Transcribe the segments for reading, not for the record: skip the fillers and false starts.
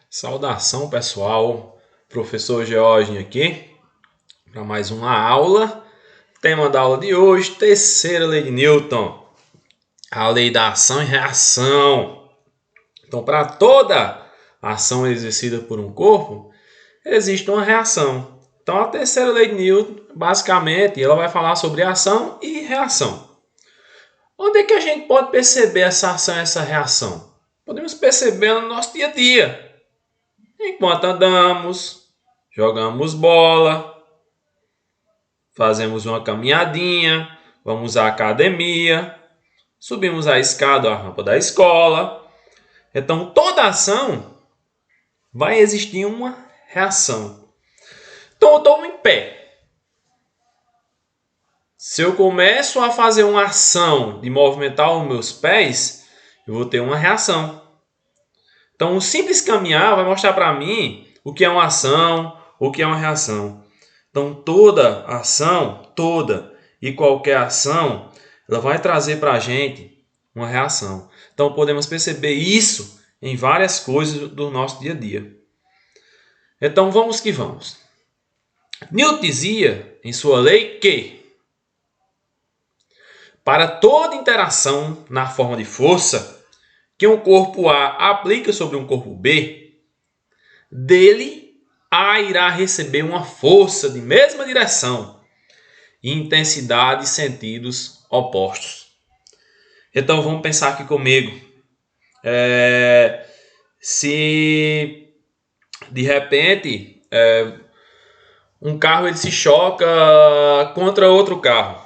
Saudação pessoal, professor George aqui para mais uma aula. Tema da aula de hoje, terceira lei de Newton, a lei da ação e reação. Então, para toda ação exercida por um corpo, existe uma reação. Então, a terceira lei de Newton, basicamente, ela vai falar sobre ação e reação. Onde é que a gente pode perceber essa ação e essa reação? Podemos perceber no nosso dia a dia. Enquanto andamos, jogamos bola, fazemos uma caminhadinha, vamos à academia, subimos a escada ou a rampa da escola. Então, toda ação vai existir uma reação. Então, eu estou em pé. Se eu começo a fazer uma ação de movimentar os meus pés, eu vou ter uma reação. Então, o simples caminhar vai mostrar para mim o que é uma ação, o que é uma reação. Então, toda ação, toda e qualquer ação, ela vai trazer para a gente uma reação. Então, podemos perceber isso em várias coisas do nosso dia a dia. Então, vamos que vamos. Newton dizia, em sua lei, que para toda interação na forma de força que um corpo A aplica sobre um corpo B, dele A irá receber uma força de mesma direção e intensidade e sentidos opostos. Então vamos pensar aqui comigo. Se de repente um carro ele se choca contra outro carro,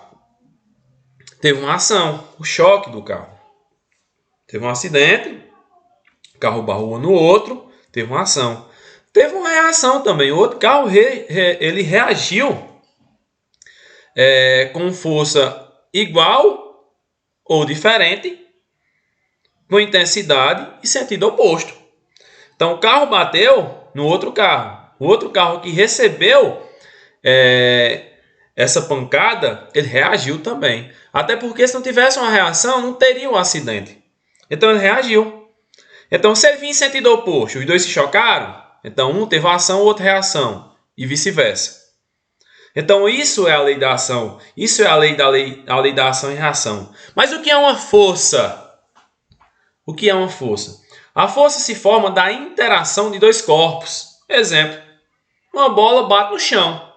teve uma ação, o choque do carro. Teve um acidente, o carro barrou no outro, teve uma ação. Teve uma reação também, o outro carro ele reagiu com força igual ou diferente, com intensidade e sentido oposto. Então o carro bateu no outro carro. O outro carro que recebeu essa pancada, ele reagiu também. Até porque se não tivesse uma reação, não teria um acidente. Então ele reagiu. Então se ele vir em sentido oposto, os dois se chocaram, então um teve ação, o outro reação, e vice-versa. Então isso é a lei da ação, isso é a lei da ação e reação. Mas o que é uma força? O que é uma força? A força se forma da interação de dois corpos. Exemplo, uma bola bate no chão.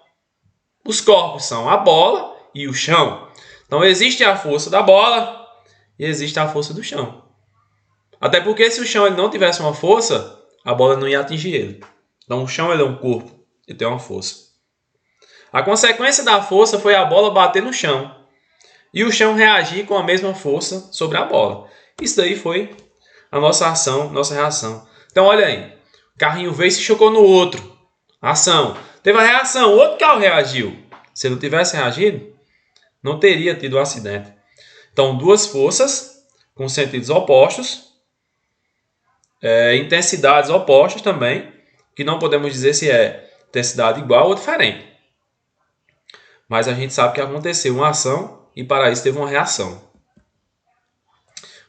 Os corpos são a bola e o chão. Então existe a força da bola e existe a força do chão. Até porque se o chão ele não tivesse uma força, a bola não ia atingir ele. Então o chão ele é um corpo, ele tem uma força. A consequência da força foi a bola bater no chão e o chão reagir com a mesma força sobre a bola. Isso daí foi a nossa ação, nossa reação. Então olha aí, o carrinho veio e se chocou no outro. Ação. Teve a reação, o outro carro reagiu. Se ele não tivesse reagido, não teria tido o acidente. Então duas forças com sentidos opostos, intensidades opostas também, que não podemos dizer se é intensidade igual ou diferente. Mas a gente sabe que aconteceu uma ação e para isso teve uma reação.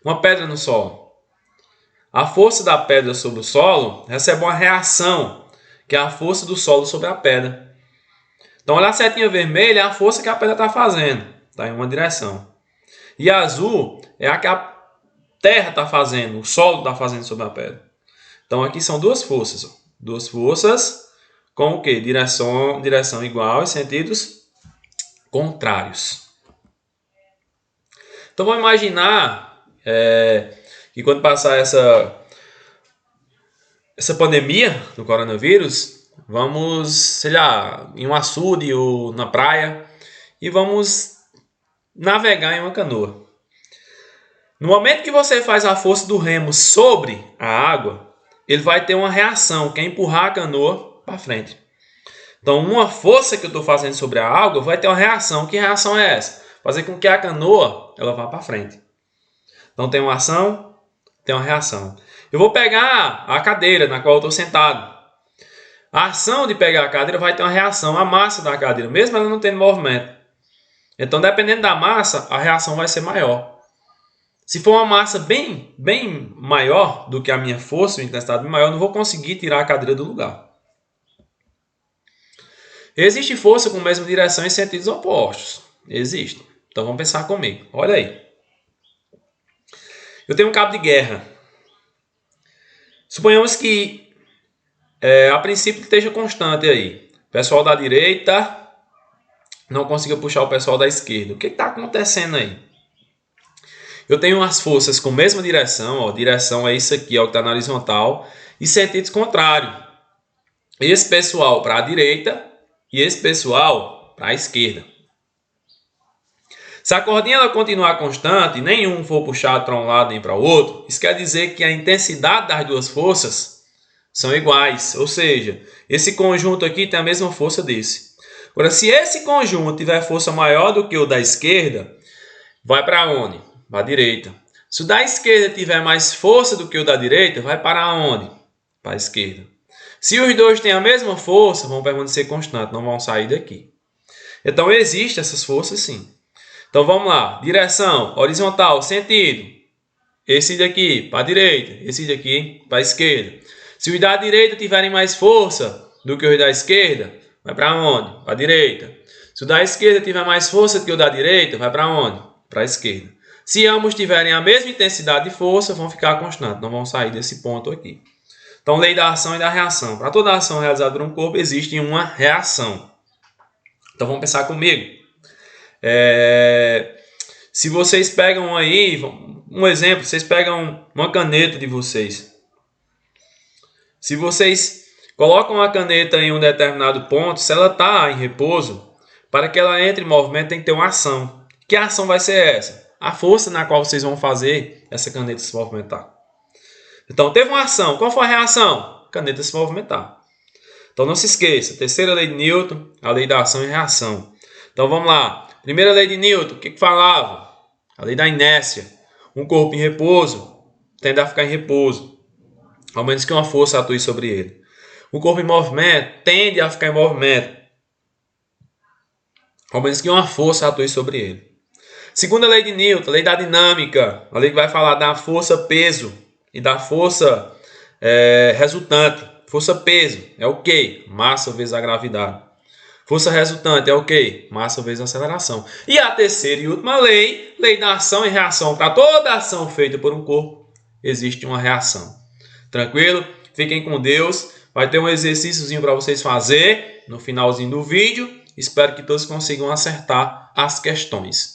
Uma pedra no solo. A força da pedra sobre o solo recebe uma reação, que é a força do solo sobre a pedra. Então olha a setinha vermelha, é a força que a pedra está fazendo. Está em uma direção. E a azul é a que a terra está fazendo, o solo está fazendo sobre a pedra. Então aqui são duas forças. Duas forças com o quê? Direção igual e sentidos contrários. Então vamos imaginar que quando passar essa pandemia do coronavírus, vamos, sei lá, em um açude ou na praia e vamos navegar em uma canoa. No momento que você faz a força do remo sobre a água, ele vai ter uma reação, que é empurrar a canoa para frente. Então, uma força que eu estou fazendo sobre a água vai ter uma reação. Que reação é essa? Fazer com que a canoa ela vá para frente. Então, tem uma ação, tem uma reação. Eu vou pegar a cadeira na qual eu estou sentado. A ação de pegar a cadeira vai ter uma reação, a massa da cadeira, mesmo ela não tendo movimento. Então, dependendo da massa, a reação vai ser maior. Se for uma massa bem maior do que a minha força, uma intensidade maior, eu não vou conseguir tirar a cadeira do lugar. Existe força com a mesma direção em sentidos opostos? Existe. Então vamos pensar comigo. Olha aí. Eu tenho um cabo de guerra. Suponhamos que a princípio esteja constante aí. O pessoal da direita não consiga puxar o pessoal da esquerda. O que está acontecendo aí? Eu tenho as forças com a mesma direção. Ó, direção é isso aqui, ó, que está na horizontal. E sentidos contrários. Esse pessoal para a direita e esse pessoal para a esquerda. Se a cordinha ela continuar constante e nenhum for puxado para um lado nem para o outro, isso quer dizer que a intensidade das duas forças são iguais. Ou seja, esse conjunto aqui tem a mesma força desse. Agora, se esse conjunto tiver força maior do que o da esquerda, vai para onde? Para a direita. Se o da esquerda tiver mais força do que o da direita, vai para onde? Para a esquerda. Se os dois têm a mesma força, vão permanecer constantes, não vão sair daqui. Então, existem essas forças sim. Então, vamos lá. Direção, horizontal, sentido. Esse daqui para a direita, esse daqui para a esquerda. Se os da direita tiverem mais força do que os da esquerda, vai para onde? Para a direita. Se o da esquerda tiver mais força do que o da direita, vai para onde? Para a esquerda. Se ambos tiverem a mesma intensidade de força, vão ficar constantes, não vão sair desse ponto aqui. Então, lei da ação e da reação. Para toda ação realizada por um corpo, existe uma reação. Então, vamos pensar comigo. Se vocês pegam aí, um exemplo, vocês pegam uma caneta de vocês. Se vocês colocam a caneta em um determinado ponto, se ela está em repouso, para que ela entre em movimento tem que ter uma ação. Que ação vai ser essa? A força na qual vocês vão fazer essa caneta se movimentar. Então, teve uma ação. Qual foi a reação? A caneta se movimentar. Então, não se esqueça. Terceira lei de Newton, a lei da ação e reação. Então, vamos lá. Primeira lei de Newton, o que falava? A lei da inércia. Um corpo em repouso tende a ficar em repouso, ao menos que uma força atue sobre ele. Um corpo em movimento tende a ficar em movimento, ao menos que uma força atue sobre ele. Segunda lei de Newton, a lei da dinâmica. A lei que vai falar da força-peso e da força resultante. Força-peso é o quê? Massa vezes a gravidade. Força resultante é o quê? Massa vezes a aceleração. E a terceira e última lei, lei da ação e reação. Para toda ação feita por um corpo, existe uma reação. Tranquilo? Fiquem com Deus. Vai ter um exercíciozinho para vocês fazer no finalzinho do vídeo. Espero que todos consigam acertar as questões.